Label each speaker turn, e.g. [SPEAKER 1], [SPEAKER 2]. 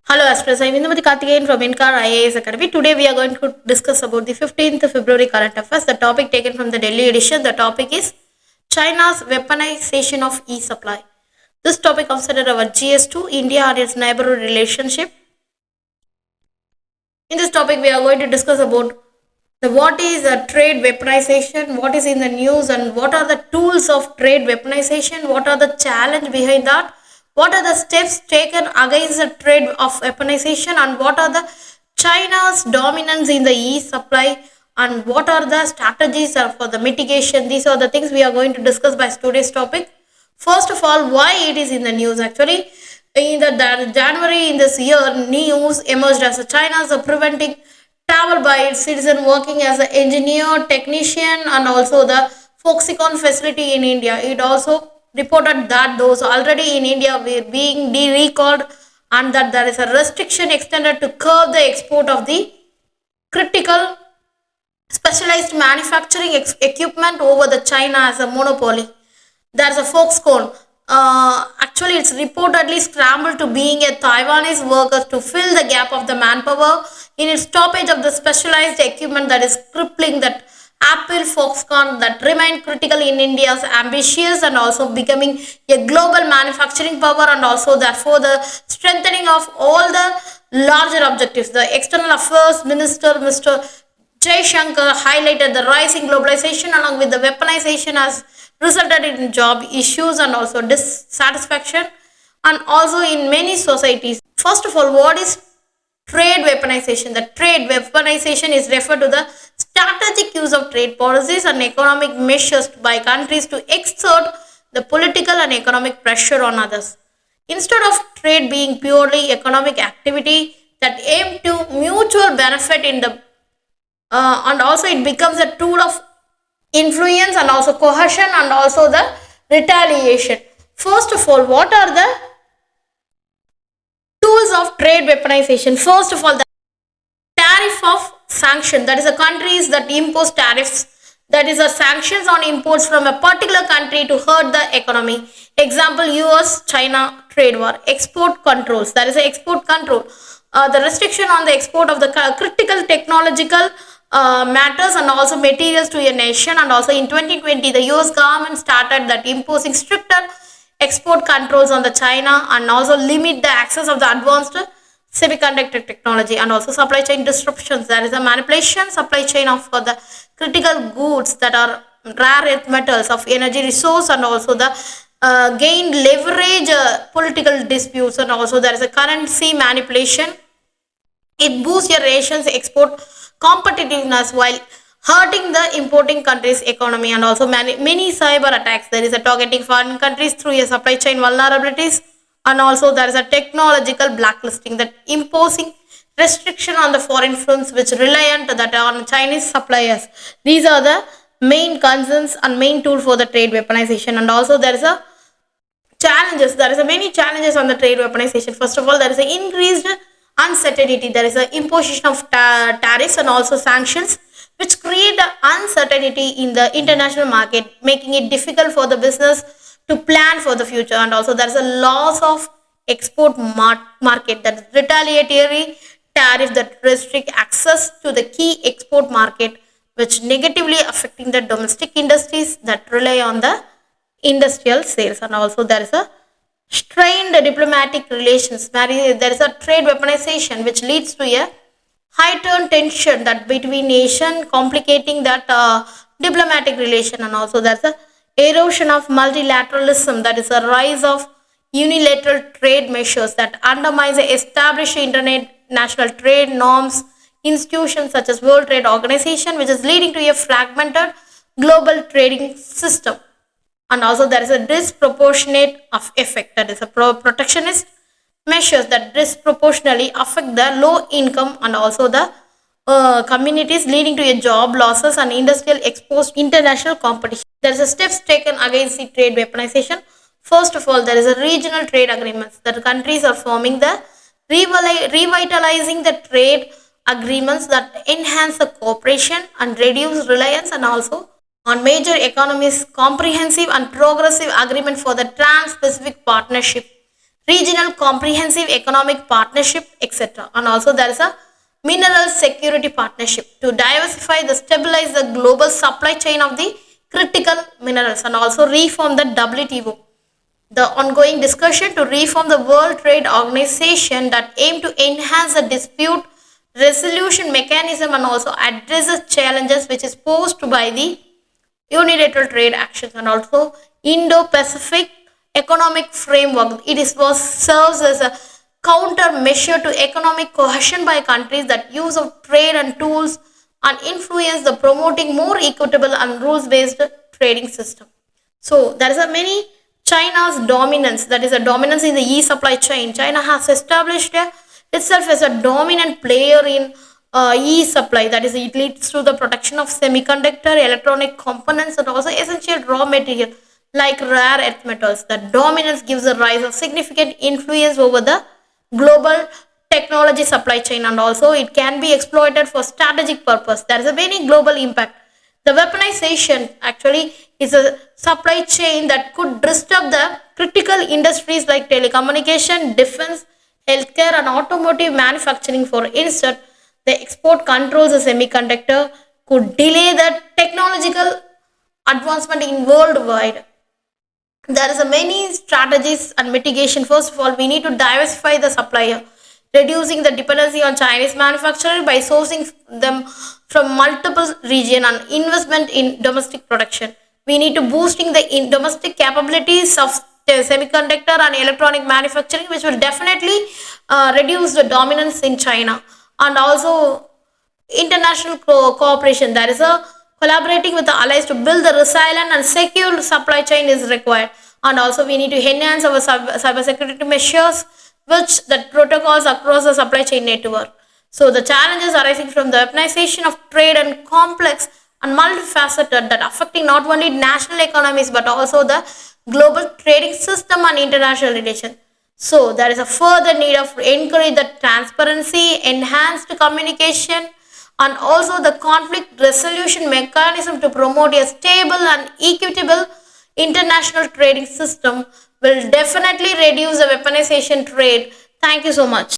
[SPEAKER 1] Hello Astros, I'm Indumati Karthikeyan from Inkar IAS Academy. Today we are going to discuss about the 15th February current affairs. The topic taken from the Delhi edition. The topic is China's weaponization of e-supply. This topic comes under our GS2, India and its neighborhood relationship. In this topic we are going to discuss about what is trade weaponization, what is in the news, and what are the tools of trade weaponization, what are the challenge behind that, what are the steps taken against the trade of weaponization, and what are the China's dominance in the e-supply, and what are the strategies for the mitigation. These are the things we are going to discuss by today's topic. First of all, why it is in the news actually. In the January in this year, news emerged as China's preventing travel by its citizen working as an engineer, technician, and also the Foxconn facility in India. It also reported that those already in India were being recalled and that there is a restriction extended to curb the export of the critical specialized manufacturing equipment over the China as a monopoly. There's a Foxconn. Actually, it's reportedly scrambled to being a Taiwanese worker to fill the gap of the manpower in its stoppage of the specialized equipment that is crippling that Apple Foxconn that remain critical in India's ambitious and also becoming a global manufacturing power, and also therefore the strengthening of all the larger objectives. The External Affairs Minister Mr. Shankar highlighted the rising globalization along with the weaponization has resulted in job issues and also dissatisfaction and also in many societies. First of all, what is trade weaponization? The trade weaponization is referred to the strategic use of trade policies and economic measures by countries to exert the political and economic pressure on others. Instead of trade being purely economic activity that aim to mutual benefit in the and also it becomes a tool of influence and also coercion and also the retaliation. First of all, what are the tools of trade weaponization? First of all, the tariff of sanction, that is the countries that impose tariffs, that is the sanctions on imports from a particular country to hurt the economy. Example, US China trade war. Export controls, that is a export control, the restriction on the export of the critical technological matters and also materials to a nation. And also in 2020 the US government started that imposing stricter export controls on the China and also limit the access of the advanced semiconductor technology and also supply chain disruptions. There is a manipulation supply chain of the critical goods that are rare earth metals of energy resource, and also the gain leverage political disputes, and also there is a currency manipulation. It boosts your nation's export competitiveness while hurting the importing country's economy. And also many cyber attacks. There is a targeting foreign countries through a supply chain vulnerabilities, and also there is a technological blacklisting that imposing restriction on the foreign firms which reliant that on Chinese suppliers. These are the main concerns and main tool for the trade weaponization. And also there is a challenges. There is a many challenges on the trade weaponization. First of all, there is a increased uncertainty. There is an imposition of tariffs and also sanctions which create uncertainty in the international market, making it difficult for the business to plan for the future. And also there is a loss of export market, that is retaliatory tariff that restrict access to the key export market, which negatively affecting the domestic industries that rely on the industrial sales. And also there is a strained diplomatic relations. There is a trade weaponization which leads to a heightened tension that between nation, complicating that diplomatic relation. And also there's a erosion of multilateralism, that is a rise of unilateral trade measures that undermines the established international trade norms, institutions such as World Trade Organization, which is leading to a fragmented global trading system. And also there is a disproportionate effect, that is a protectionist measures that disproportionately affect the low income and also the communities, leading to a job losses and industrial exposed international competition. There is a steps taken against the trade weaponization. First of all, there is a regional trade agreements that countries are forming the revitalizing the trade agreements that enhance the cooperation and reduce reliance, and also on major economies comprehensive and progressive agreement for the Trans-Pacific Partnership regional comprehensive economic partnership, etc. And also there is a mineral security partnership to diversify the stabilize the global supply chain of the critical minerals, and also reform the WTO, the ongoing discussion to reform the World Trade Organization that aim to enhance the dispute resolution mechanism and also address the challenges which is posed by the unilateral trade actions, and also Indo-Pacific economic framework. Was serves as a countermeasure to economic cohesion by countries that use of trade and tools and influence the promoting more equitable and rules-based trading system. So there is a many China's dominance, that is a dominance in the e-supply chain. China has established itself as a dominant player in e-supply, that is it leads to the production of semiconductor, electronic components and also essential raw material like rare earth metals. The dominance gives a rise of significant influence over the global technology supply chain, and also it can be exploited for strategic purpose. There is a very global impact. The weaponization actually is a supply chain that could disturb the critical industries like telecommunication, defense, healthcare and automotive manufacturing. For instance, the export controls of semiconductor could delay the technological advancement in worldwide. There is a many strategies and mitigation. First of all, we need to diversify the supplier, reducing the dependency on Chinese manufacturer by sourcing them from multiple regions and investment in domestic production. We need to boosting the domestic capabilities of semiconductor and electronic manufacturing, which will definitely reduce the dominance in China. And also international cooperation. There is a collaborating with the allies to build the resilient and secure supply chain is required. And also we need to enhance our cyber security measures, which the protocols across the supply chain network. So the challenges arising from the weaponization of trade and complex and multifaceted, that affecting not only national economies but also the global trading system and international relations. So there is a further need of encourage the transparency, enhanced communication and also the conflict resolution mechanism to promote a stable and equitable international trading system will definitely reduce the weaponization trade. Thank you so much.